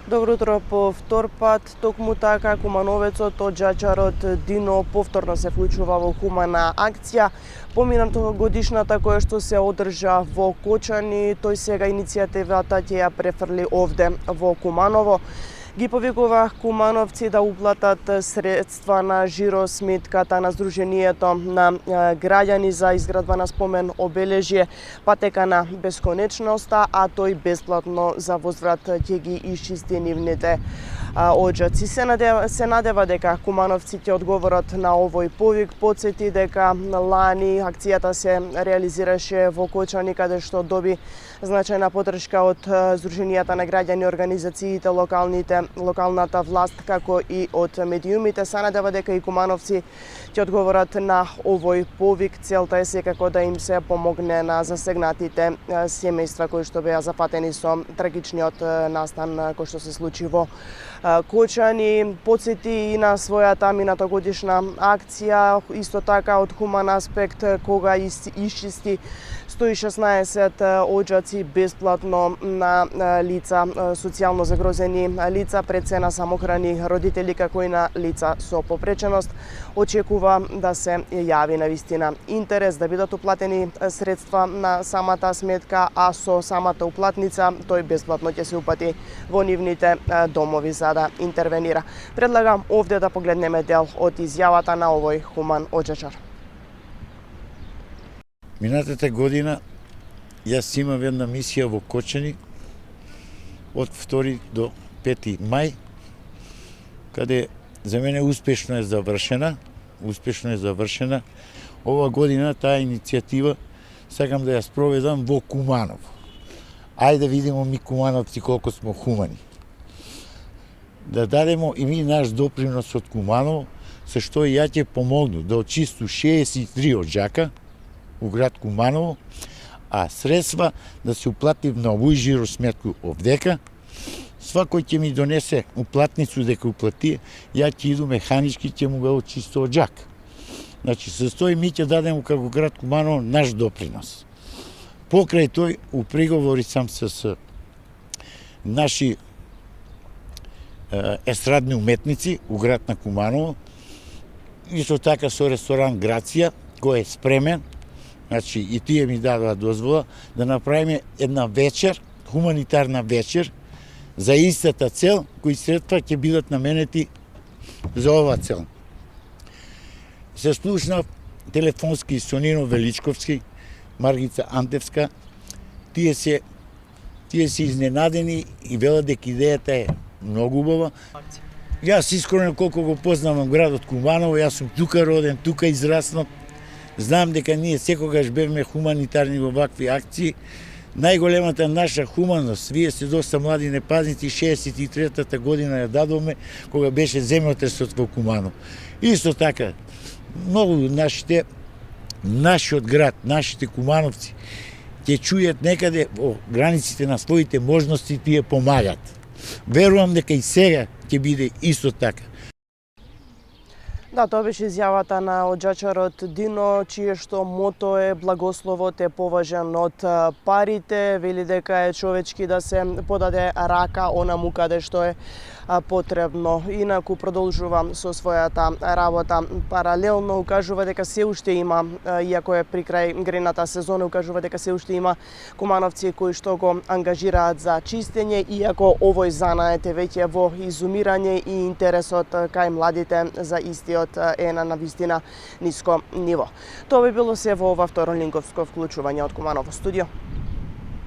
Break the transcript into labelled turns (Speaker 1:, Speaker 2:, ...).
Speaker 1: Добро утро по втор пат. Токму така кумановецот од Джачарот Дино повторно се вклучува во хумана акција. Поминато годишната која што се одржа во Кочани, тој сега иницијативата ќе ја префрли овде во Куманово. Ги повикува кумановци да уплатат средства на жиросметката на Сдруженијето на граѓани за изградба на спомен обележје Патека на бесконечноста, а тој бесплатно за возврат ќе ги исчисти нивните оџаци. Се надева дека кумановци ќе одговорат на овој повик. Потсети дека лани акцијата се реализираше во Кочани, каде што доби значајна поддршка од Сдруженијата на граѓани, организациите, локалната власт, како и од медиумите. Се надева дека и кумановци ќе одговорат на овој повик. Целта е секако да им се помогне на засегнатите семејства кои што беа запатени со трагичниот настан кој што се случи во Кочани. Потсети и на својата минатогодишна акција, исто така од хуман аспект, кога исчисти 116 оџаци бесплатно на лица, социјално загрозени лица, пред се на самохрани родители, како и на лица со попреченост. Очекува да се јави на вистина интерес да бидат уплатени средства на самата сметка, а со самата уплатница тој бесплатно ќе се упати во нивните домови за да интервенира. Предлагам овде да погледнеме дел од изјавата на овој хуман оџачар.
Speaker 2: Минатата година јас имав една мисија во Кочани од 2 до 5 мај, каде за мене успешно е завршена. Ова година таа иницијатива сакам да ја спроведам во Куманово. Ајде да видиме ми кумановци колку сме хумани. Да дадемо и ми наш допринос од Куманово, со што ја ќе помогну да очисту 63 оџака у град Куманово, а средства да се уплати на овој жиросметку овдека. Свакој ќе ми донесе уплатницу дека уплати, ја ќе иду механички ќе му го очисти оџак. Значи, со тој ми ќе дадемо како град Куманово наш допринос. Покрај тој, у преговори сам с наши естрадни уметници у град на Куманово, исто така со ресторан Грација, кој е спремен. Значи, и тие ми дадоа дозвола да направиме една вечер, хуманитарна вечер, за истата цел, кои средства ќе бидат наменети за оваа цел. Се слушнав телефонски со Нино Величковски, Маргица Антевска. Тие се изненадени и велат дека идејата е многу убава. Јас искрено колку го познавам градот Куманово, јас сум тука роден, тука израснат. Знам дека ние секогаш бевме хуманитарни во вакви акции. Најголемата наша хуманост, вие сте доста млади непазници, 63-та година ја дадовме, кога беше земјотресот во Куманово. Исто така, многу нашиот град, нашите кумановци, ќе чујат некаде во границите на своите можности, тие помагат. Верувам дека и сега ќе биде исто така.
Speaker 1: Да, тоа беше изјавата на оџачарот Дино, чие што мото е благословот е поважен од парите, вели дека е човечки да се подаде рака онаму каде што е потребно. Инаку продолжува со својата работа. Паралелно укажува дека се уште има, иако е при крај грејната сезона, укажува дека се уште има кумановци кои што го ангажираат за чистење, иако овој занает е веќе во изумирање и интересот кај младите за истиот е на вистина ниско ниво. Тоа би било се во ова второ линковско вклучување од Куманово студио.